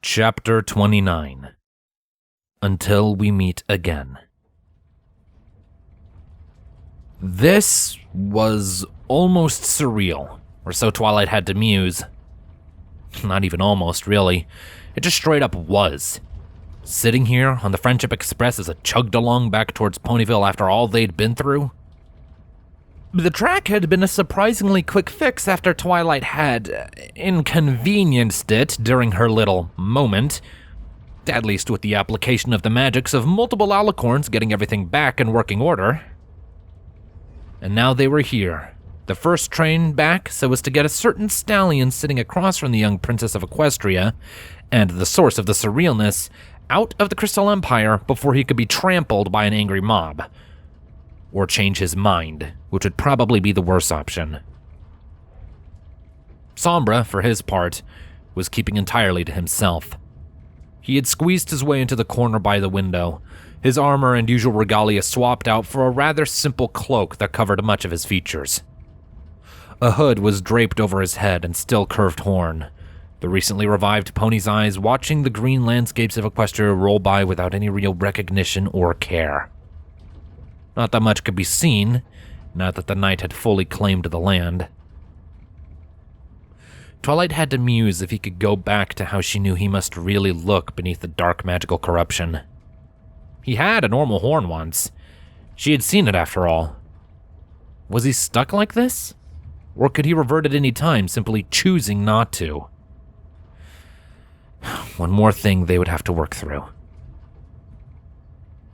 Chapter 29. Until we meet again. This was almost surreal, or so Twilight had to muse. Not even almost, really. It just straight up was. Sitting here on the Friendship Express as it chugged along back towards Ponyville after all they'd been through. The track had been a surprisingly quick fix after Twilight had inconvenienced it during her little moment, at least with the application of the magics of multiple alicorns getting everything back in working order. And now they were here, the first train back so as to get a certain stallion sitting across from the young Princess of Equestria, and the source of the surrealness, out of the Crystal Empire before he could be trampled by an angry mob. Or change his mind, which would probably be the worse option. Sombra, for his part, was keeping entirely to himself. He had squeezed his way into the corner by the window, his armor and usual regalia swapped out for a rather simple cloak that covered much of his features. A hood was draped over his head and still curved horn, the recently revived pony's eyes watching the green landscapes of Equestria roll by without any real recognition or care. Not that much could be seen, now that the night had fully claimed the land. Twilight had to muse if he could go back to how she knew he must really look beneath the dark magical corruption. He had a normal horn once. She had seen it after all. Was he stuck like this? Or could he revert at any time, simply choosing not to? One more thing they would have to work through.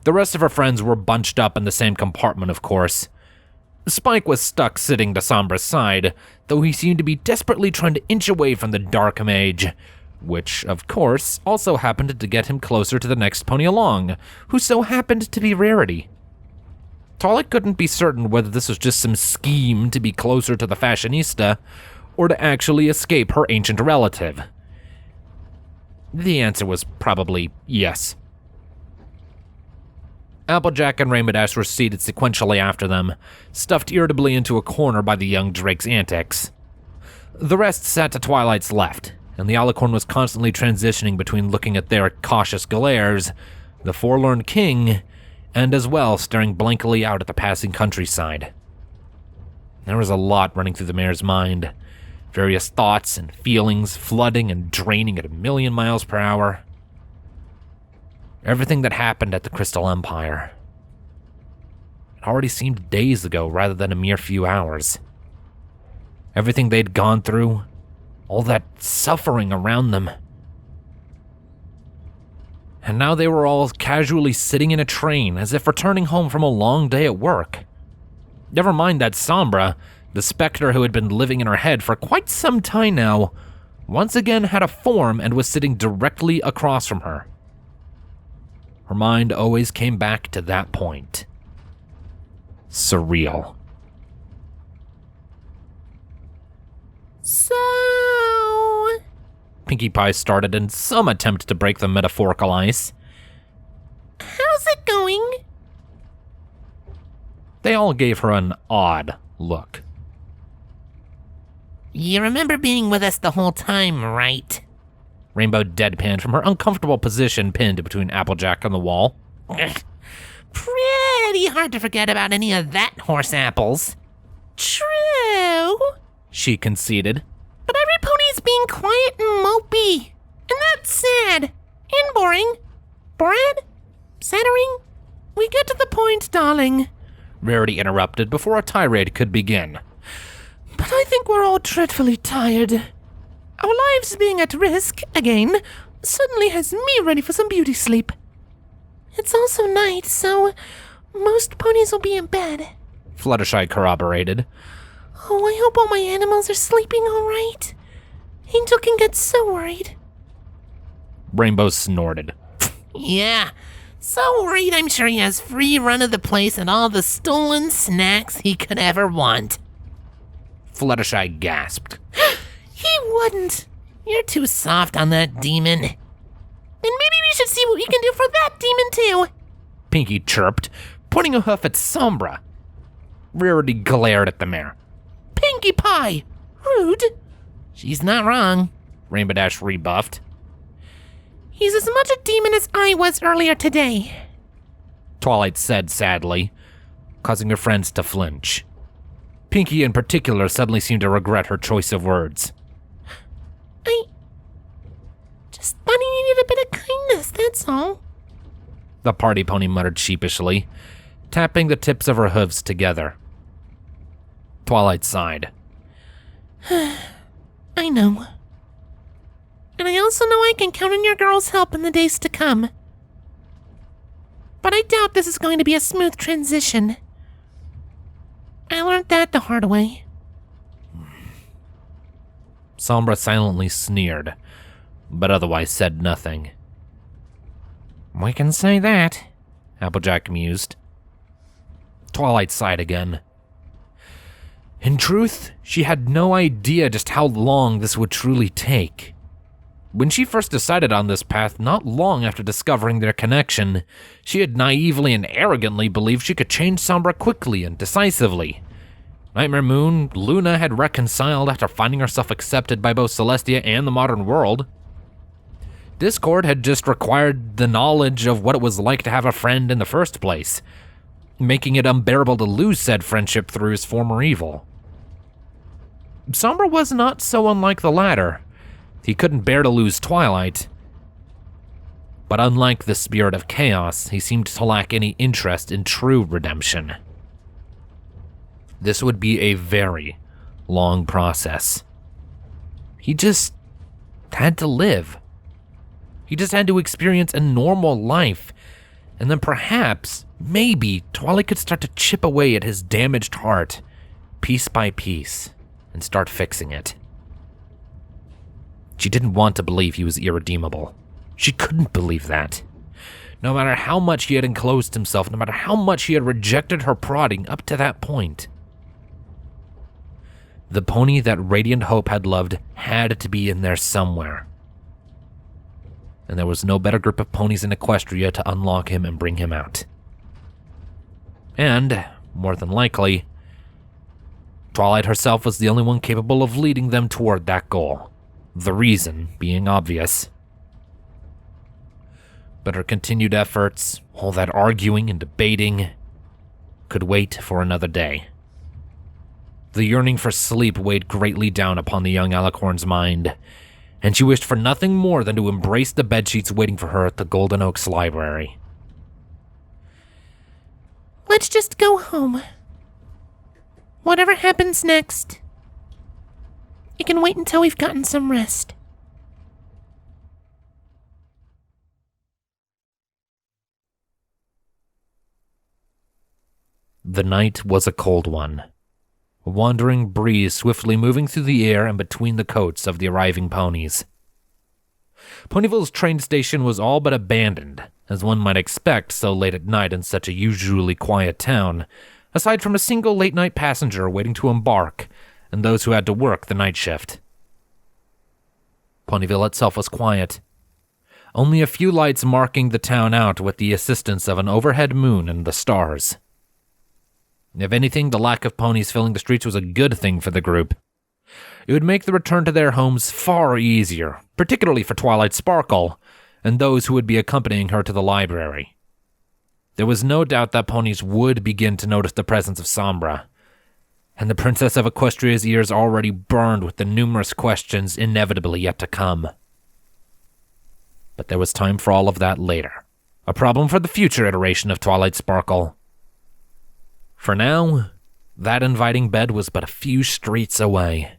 The rest of her friends were bunched up in the same compartment, of course. Spike was stuck sitting to Sombra's side, though he seemed to be desperately trying to inch away from the dark mage, which, of course, also happened to get him closer to the next pony along, who so happened to be Rarity. Twilight couldn't be certain whether this was just some scheme to be closer to the fashionista, or to actually escape her ancient relative. The answer was probably yes. Applejack and Rainbow Dash were seated sequentially after them, stuffed irritably into a corner by the young Drake's antics. The rest sat to Twilight's left, and the alicorn was constantly transitioning between looking at their cautious glares, the forlorn king, and as well staring blankly out at the passing countryside. There was a lot running through the mayor's mind, various thoughts and feelings flooding and draining at 1,000,000 miles per hour. Everything that happened at the Crystal Empire. It already seemed days ago rather than a mere few hours. Everything they'd gone through, all that suffering around them. And now they were all casually sitting in a train as if returning home from a long day at work. Never mind that Sombra, the specter who had been living in her head for quite some time now, once again had a form and was sitting directly across from her. Her mind always came back to that point. Surreal. So... Pinkie Pie started in some attempt to break the metaphorical ice. how's it going? They all gave her an odd look. You remember being with us the whole time, right? Rainbow deadpanned from her uncomfortable position pinned between Applejack and the wall. Pretty hard to forget about any of that horse apples. True, She conceded. but every pony's being quiet and mopey. And that's sad. And boring. Bored? Sattering? We get to the point, darling. Rarity interrupted before a tirade could begin. But I think we're all dreadfully tired. Our lives being at risk, again, suddenly has me ready for some beauty sleep. It's also night, so most ponies will be in bed. Fluttershy corroborated. Oh, I hope all my animals are sleeping all right. Angel can get so worried. Rainbow snorted. Yeah, so worried I'm sure he has free run of the place and all the stolen snacks he could ever want. Fluttershy gasped. He wouldn't. You're too soft on that demon. Then maybe we should see what we can do for that demon too. Pinkie chirped, pointing a hoof at Sombra. Rarity glared at the mare. Pinkie Pie! Rude. She's not wrong. Rainbow Dash rebuffed. He's as much a demon as I was earlier today, Twilight said sadly, causing her friends to flinch. Pinky in particular suddenly seemed to regret her choice of words. I just thought he needed a bit of kindness, that's all. The party pony muttered sheepishly, tapping the tips of her hooves together. Twilight sighed. I know. And I also know I can count on your girl's help in the days to come. But I doubt this is going to be a smooth transition. I learned that the hard way. Sombra silently sneered, but otherwise said nothing. We can say that, Applejack mused. Twilight sighed again. In truth, she had no idea just how long this would truly take. When she first decided on this path, not long after discovering their connection, she had naively and arrogantly believed she could change Sombra quickly and decisively. Nightmare Moon, Luna had reconciled after finding herself accepted by both Celestia and the modern world. Discord had just required the knowledge of what it was like to have a friend in the first place, making it unbearable to lose said friendship through his former evil. Sombra was not so unlike the latter. He couldn't bear to lose Twilight. But unlike the spirit of chaos, he seemed to lack any interest in true redemption. This would be a very long process. He just had to live. He just had to experience a normal life, and then perhaps, maybe, Twilight could start to chip away at his damaged heart, piece by piece, and start fixing it. She didn't want to believe he was irredeemable. She couldn't believe that. No matter how much he had enclosed himself, no matter how much he had rejected her prodding up to that point. The pony that Radiant Hope had loved had to be in there somewhere. And there was no better group of ponies in Equestria to unlock him and bring him out. And, more than likely, Twilight herself was the only one capable of leading them toward that goal. The reason being obvious. But her continued efforts, all that arguing and debating, could wait for another day. The yearning for sleep weighed greatly down upon the young Alicorn's mind, and she wished for nothing more than to embrace the bedsheets waiting for her at the Golden Oaks Library. Let's just go home. Whatever happens next, it can wait until we've gotten some rest. The night was a cold one. A wandering breeze swiftly moving through the air and between the coats of the arriving ponies. Ponyville's train station was all but abandoned, as one might expect so late at night in such a usually quiet town, aside from a single late-night passenger waiting to embark and those who had to work the night shift. Ponyville itself was quiet. Only a few lights marking the town out with the assistance of an overhead moon and the stars. If anything, the lack of ponies filling the streets was a good thing for the group. It would make the return to their homes far easier, particularly for Twilight Sparkle and those who would be accompanying her to the library. There was no doubt that ponies would begin to notice the presence of Sombra, and the Princess of Equestria's ears already burned with the numerous questions inevitably yet to come. But there was time for all of that later, a problem for the future iteration of Twilight Sparkle. For now, that inviting bed was but a few streets away.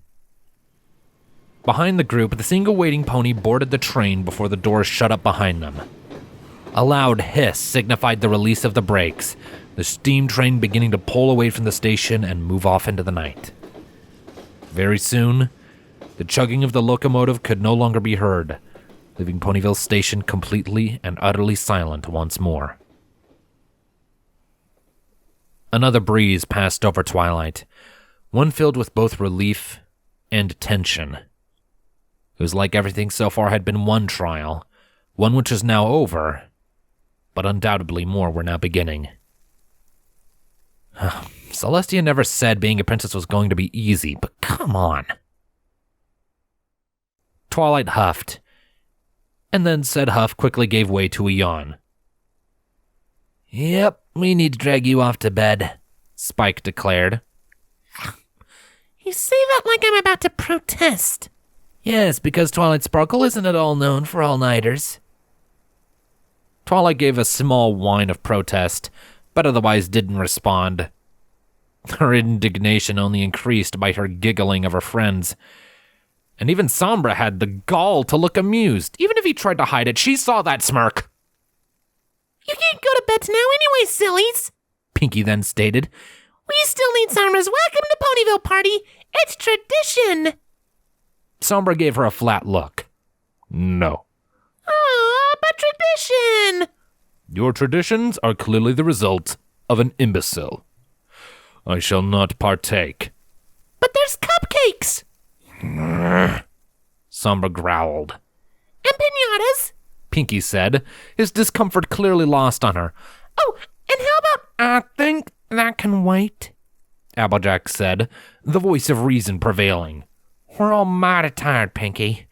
Behind the group, the single waiting pony boarded the train before the doors shut up behind them. A loud hiss signified the release of the brakes, the steam train beginning to pull away from the station and move off into the night. Very soon, the chugging of the locomotive could no longer be heard, leaving Ponyville Station completely and utterly silent once more. Another breeze passed over Twilight, one filled with both relief and tension. It was like everything so far had been one trial, one which is now over, but undoubtedly more were now beginning. Celestia never said being a princess was going to be easy, but come on. Twilight huffed, and then said huff quickly gave way to a yawn. "Yep, we need to drag you off to bed," Spike declared. You say that like I'm about to protest. Yes, because Twilight Sparkle isn't at all known for all-nighters. Twilight gave a small whine of protest, but otherwise didn't respond. Her indignation only increased by her giggling of her friends. And even Sombra had the gall to look amused. Even if he tried to hide it, she saw that smirk. You can't go to bed now anyway, sillies, Pinky then stated. We still need Sombra's welcome to Ponyville party. It's tradition. Sombra gave her a flat look. No. Aw, but tradition. Your traditions are clearly the result of an imbecile. I shall not partake. But there's cupcakes. Sombra growled. And pinatas, Pinky said, his discomfort clearly lost on her. Oh, and how about... I think that can wait, Applejack said, the voice of reason prevailing. We're all mighty tired, Pinky.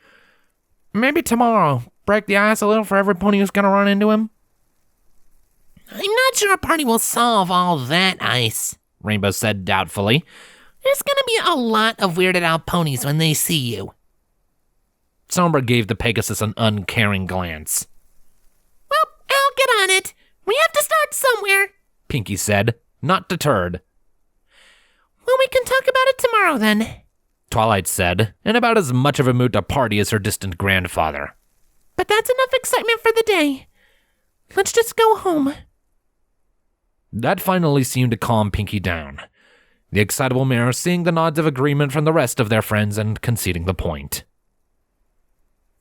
Maybe tomorrow, break the ice a little for every pony who's gonna run into him. I'm not sure a party will solve all that ice, Rainbow said doubtfully. There's gonna be a lot of weirded out ponies when they see you. Sombra gave the Pegasus an uncaring glance. Well, I'll get on it. We have to start somewhere, Pinky said, not deterred. Well, we can talk about it tomorrow then, Twilight said, in about as much of a mood to party as her distant grandfather. But that's enough excitement for the day. Let's just go home. That finally seemed to calm Pinky down. The excitable mare seeing the nods of agreement from the rest of their friends and conceding the point.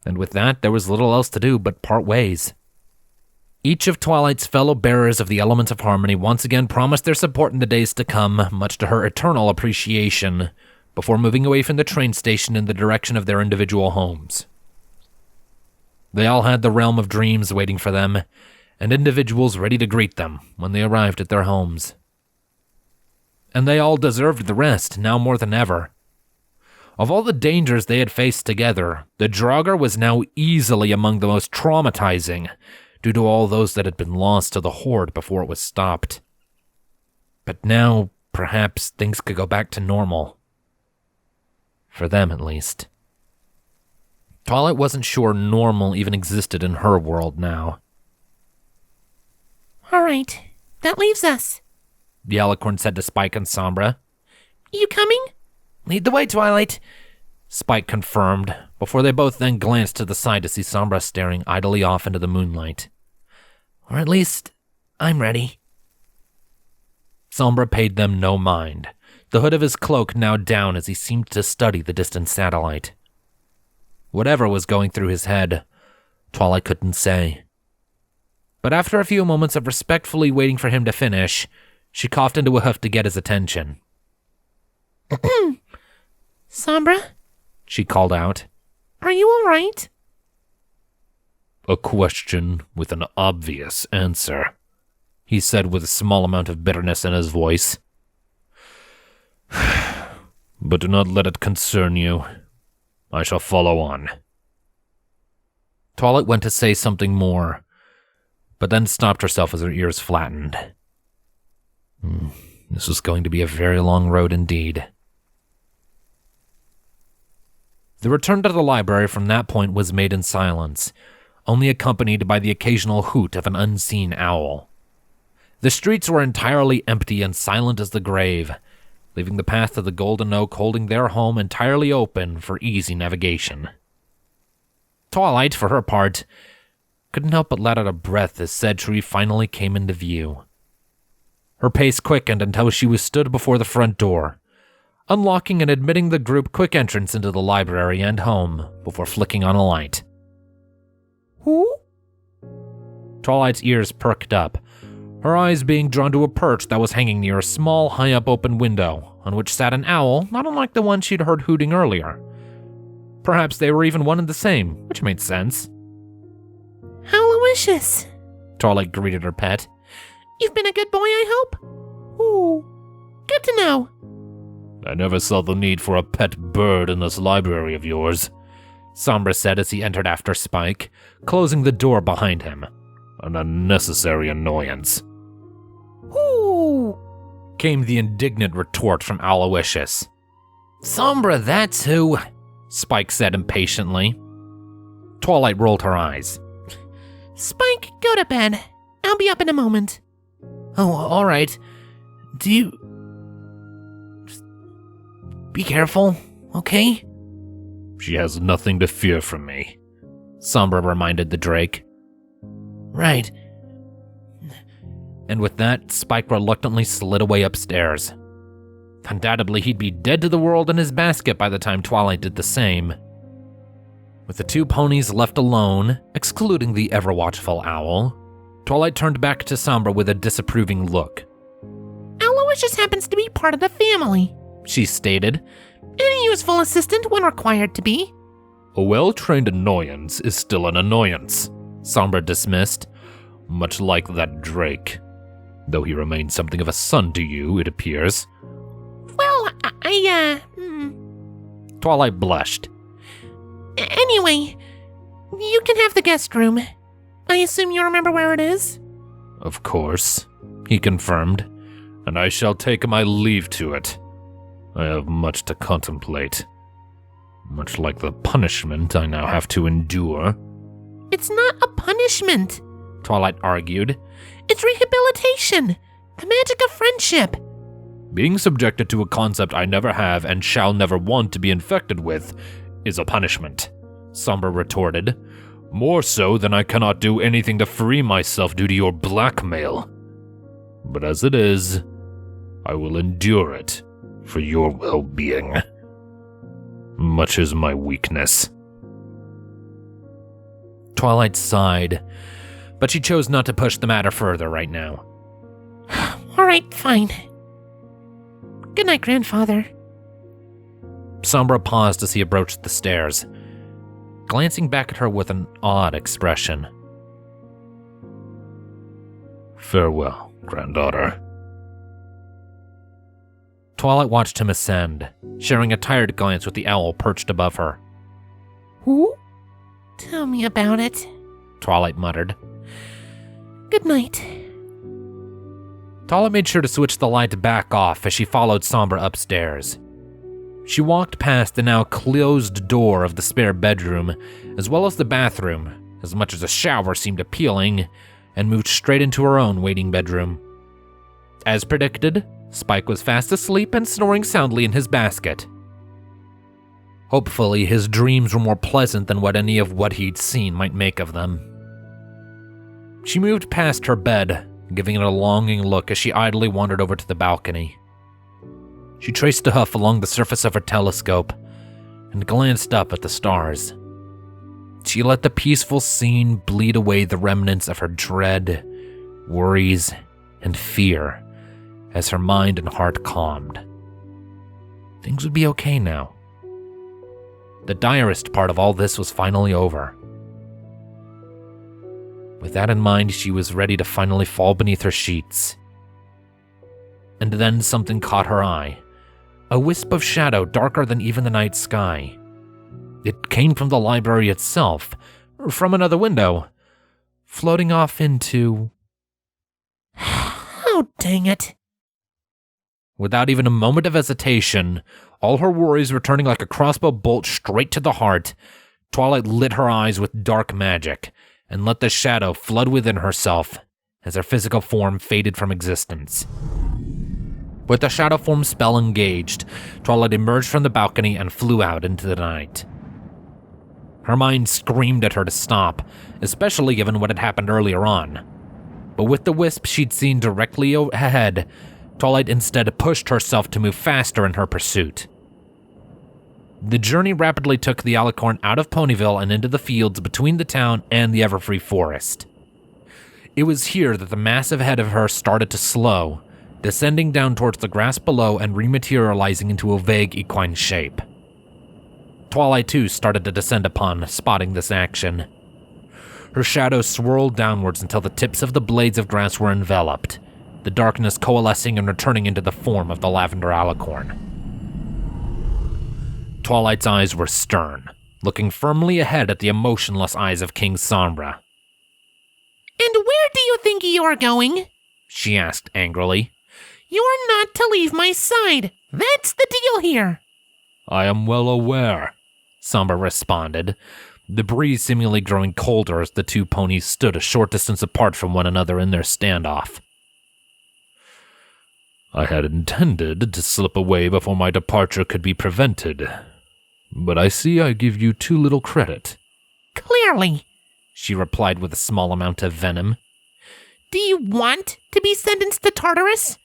And with that, there was little else to do but part ways. Each of Twilight's fellow bearers of the elements of harmony once again promised their support in the days to come, much to her eternal appreciation, before moving away from the train station in the direction of their individual homes. They all had the realm of dreams waiting for them, and individuals ready to greet them when they arrived at their homes. And they all deserved the rest, now more than ever. Of all the dangers they had faced together, the Draugr was now easily among the most traumatizing, due to all those that had been lost to the Horde before it was stopped. But now, perhaps, things could go back to normal. For them, at least. Twilight wasn't sure normal even existed in her world now. All right, that leaves us. The Alicorn said to Spike and Sombra. You coming? Lead the way, Twilight, Spike confirmed, before they both then glanced to the side to see Sombra staring idly off into the moonlight. Or at least, I'm ready. Sombra paid them no mind, the hood of his cloak now down as he seemed to study the distant satellite. Whatever was going through his head, Twilight couldn't say. But after a few moments of respectfully waiting for him to finish, she coughed into a hoof to get his attention. Sombra? She called out. Are you all right? A question with an obvious answer, he said with a small amount of bitterness in his voice. But do not let it concern you. I shall follow on. Twilight went to say something more, but then stopped herself as her ears flattened. This was going to be a very long road indeed. The return to the library from that point was made in silence, only accompanied by the occasional hoot of an unseen owl. The streets were entirely empty and silent as the grave, leaving the path to the Golden Oak holding their home entirely open for easy navigation. Twilight, for her part, couldn't help but let out a breath as said tree finally came into view. Her pace quickened until she was stood before the front door, unlocking and admitting the group quick entrance into the library and home before flicking on a light. Who? Twilight's ears perked up, her eyes being drawn to a perch that was hanging near a small, high-up open window, on which sat an owl not unlike the one she'd heard hooting earlier. Perhaps they were even one and the same, which made sense. Aloysius, Twilight greeted her pet. You've been a good boy, I hope? Ooh, good to know. I never saw the need for a pet bird in this library of yours, Sombra said as he entered after Spike, closing the door behind him. An unnecessary annoyance. Ooh! Came the indignant retort from Aloysius. Sombra, that's who, Spike said impatiently. Twilight rolled her eyes. Spike, go to bed. I'll be up in a moment. Oh, all right. Do you... Just be careful, okay? She has nothing to fear from me, Sombra reminded the Drake. Right. And with that, Spike reluctantly slid away upstairs. Undoubtedly, he'd be dead to the world in his basket by the time Twilight did the same. With the two ponies left alone, excluding the ever-watchful owl, Twilight turned back to Sombra with a disapproving look. Aloysius happens to be part of the family, She stated. Any useful assistant when required to be. A well-trained annoyance is still an annoyance, Sombra dismissed, much like that Drake. Though he remains something of a son to you, it appears. Well, Twilight blushed. Anyway, you can have the guest room. I assume you remember where it is? Of course, he confirmed, and I shall take my leave to it. I have much to contemplate. Much like the punishment I now have to endure. It's not a punishment, Twilight argued. It's rehabilitation. The magic of friendship. Being subjected to a concept I never have and shall never want to be infected with is a punishment, Sombra retorted. More so than I cannot do anything to free myself due to your blackmail. But as it is, I will endure it for your well-being. Much is my weakness. Twilight sighed, but she chose not to push the matter further right now. All right, fine. Good night, Grandfather. Sombra paused as he approached the stairs, glancing back at her with an odd expression. Farewell, granddaughter. Twilight watched him ascend, sharing a tired glance with the owl perched above her. Who? Tell me about it. Twilight muttered. Good night. Twilight made sure to switch the light back off as she followed Sombra upstairs. She walked past the now closed door of the spare bedroom, as well as the bathroom, as much as a shower seemed appealing, and moved straight into her own waiting bedroom. As predicted, Spike was fast asleep and snoring soundly in his basket. Hopefully, his dreams were more pleasant than what any of what he'd seen might make of them. She moved past her bed, giving it a longing look as she idly wandered over to the balcony. She traced a hoof along the surface of her telescope and glanced up at the stars. She let the peaceful scene bleed away the remnants of her dread, worries, and fear as her mind and heart calmed. Things would be okay now. The direst part of all this was finally over. With that in mind, she was ready to finally fall beneath her sheets. And then something caught her eye. A wisp of shadow darker than even the night sky. It came from the library itself, from another window, floating off into... Oh, dang it. Without even a moment of hesitation, all her worries returning like a crossbow bolt straight to the heart, Twilight lit her eyes with dark magic and let the shadow flood within herself as her physical form faded from existence. With the shadow form spell engaged, Twilight emerged from the balcony and flew out into the night. Her mind screamed at her to stop, especially given what had happened earlier on. But with the wisp she'd seen directly ahead, Twilight instead pushed herself to move faster in her pursuit. The journey rapidly took the alicorn out of Ponyville and into the fields between the town and the Everfree Forest. It was here that the mass ahead of her started to slow, descending down towards the grass below and rematerializing into a vague equine shape. Twilight too started to descend upon, spotting this action. Her shadow swirled downwards until the tips of the blades of grass were enveloped, the darkness coalescing and returning into the form of the lavender alicorn. Twilight's eyes were stern, looking firmly ahead at the emotionless eyes of King Sombra. And where do you think you're going? She asked angrily. You're not to leave my side. That's the deal here. I am well aware, Sombra responded, the breeze seemingly growing colder as the two ponies stood a short distance apart from one another in their standoff. I had intended to slip away before my departure could be prevented, but I see I give you too little credit. Clearly, she replied with a small amount of venom. Do you want to be sentenced to Tartarus?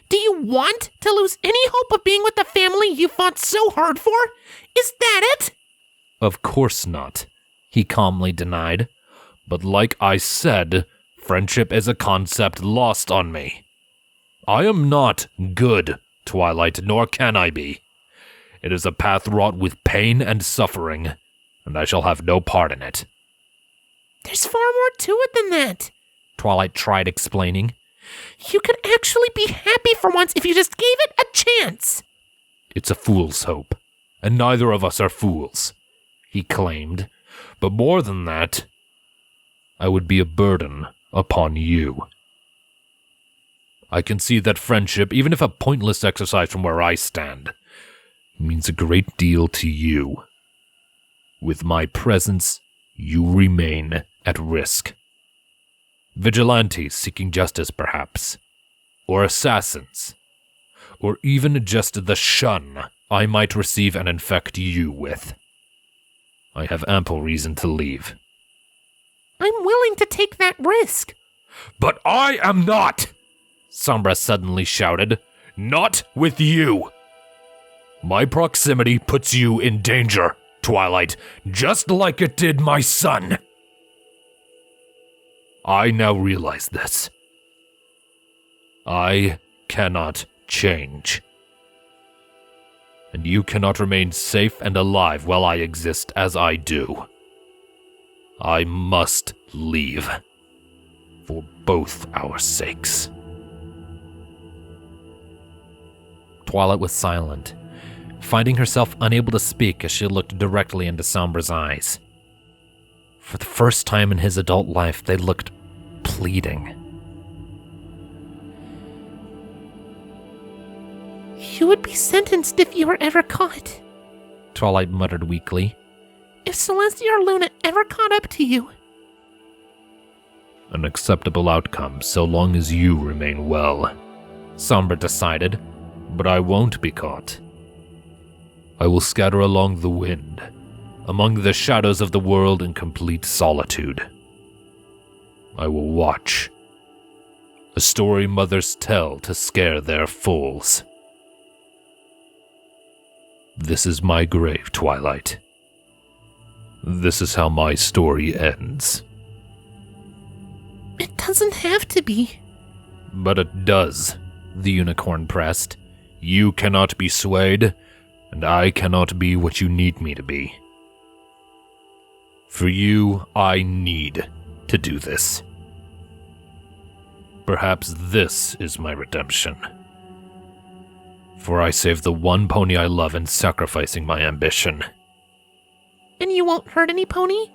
Do you want to lose any hope of being with the family you fought so hard for? Is that it? Of course not, he calmly denied. But like I said, friendship is a concept lost on me. I am not good, Twilight, nor can I be. It is a path wrought with pain and suffering, and I shall have no part in it. There's far more to it than that, Twilight tried explaining. You could actually be happy for once if you just gave it a chance. It's a fool's hope, and neither of us are fools, he claimed. But more than that, I would be a burden upon you. I can see that friendship, even if a pointless exercise from where I stand, means a great deal to you. With my presence, you remain at risk. Vigilantes seeking justice, perhaps. Or assassins. Or even just the shun I might receive and infect you with. I have ample reason to leave. I'm willing to take that risk. But I am not! Sombra suddenly shouted. Not with you! My proximity puts you in danger, Twilight, just like it did my son. I now realize this. I cannot change. And you cannot remain safe and alive while I exist as I do. I must leave. For both our sakes. Twilight was silent, finding herself unable to speak as she looked directly into Sombra's eyes. For the first time in his adult life, they looked pleading. You would be sentenced if you were ever caught, Twilight muttered weakly. If Celestia or Luna ever caught up to you. An acceptable outcome so long as you remain well, Sombra decided, but I won't be caught. I will scatter along the wind, among the shadows of the world in complete solitude. I will watch. A story mothers tell to scare their foals. This is my grave, Twilight. This is how my story ends. It doesn't have to be. But it does, the unicorn pressed. You cannot be swayed, and I cannot be what you need me to be. For you, I need to do this. Perhaps this is my redemption. For I saved the one pony I love in sacrificing my ambition. And you won't hurt any pony?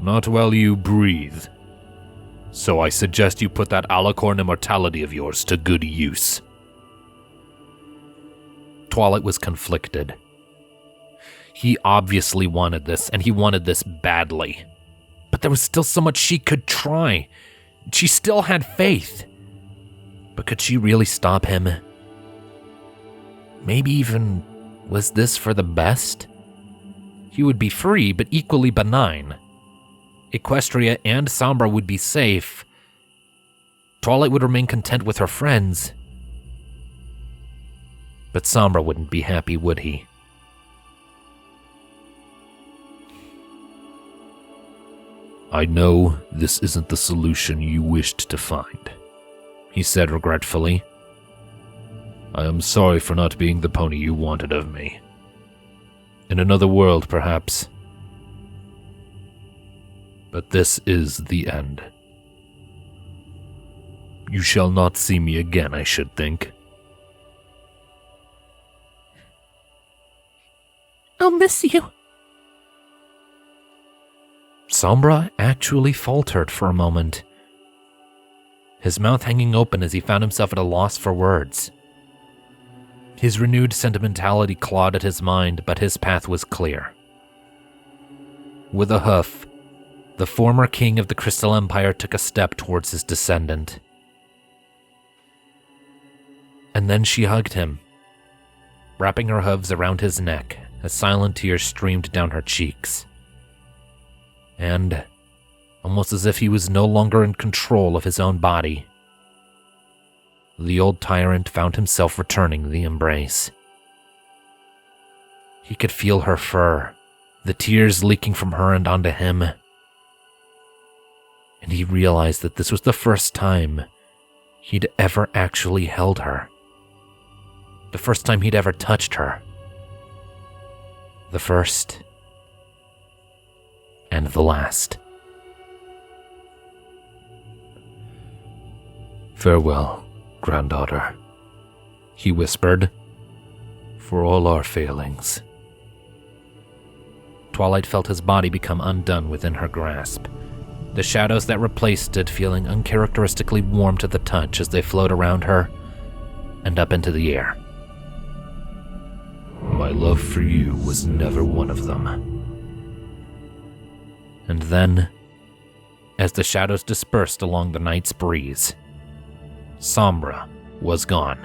Not while you breathe. So I suggest you put that alicorn immortality of yours to good use. Twilight was conflicted. He obviously wanted this, and he wanted this badly. But there was still so much she could try. She still had faith. But could she really stop him? Maybe even, was this for the best? He would be free, but equally benign. Equestria and Sombra would be safe. Twilight would remain content with her friends. But Sombra wouldn't be happy, would he? I know this isn't the solution you wished to find, he said regretfully. I am sorry for not being the pony you wanted of me. In another world, perhaps. But this is the end. You shall not see me again, I should think. I'll miss you. Sombra actually faltered for a moment, his mouth hanging open as he found himself at a loss for words. His renewed sentimentality clawed at his mind, but his path was clear. With a hoof, the former king of the Crystal Empire took a step towards his descendant. And then she hugged him, wrapping her hooves around his neck as silent tears streamed down her cheeks. And, almost as if he was no longer in control of his own body, the old tyrant found himself returning the embrace. He could feel her fur, the tears leaking from her and onto him. And he realized that this was the first time he'd ever actually held her. The first time he'd ever touched her. The first and the last. "Farewell, granddaughter," he whispered, "for all our failings." Twilight felt his body become undone within her grasp, the shadows that replaced it feeling uncharacteristically warm to the touch as they flowed around her and up into the air. "My love for you was never one of them." And then, as the shadows dispersed along the night's breeze, Sombra was gone.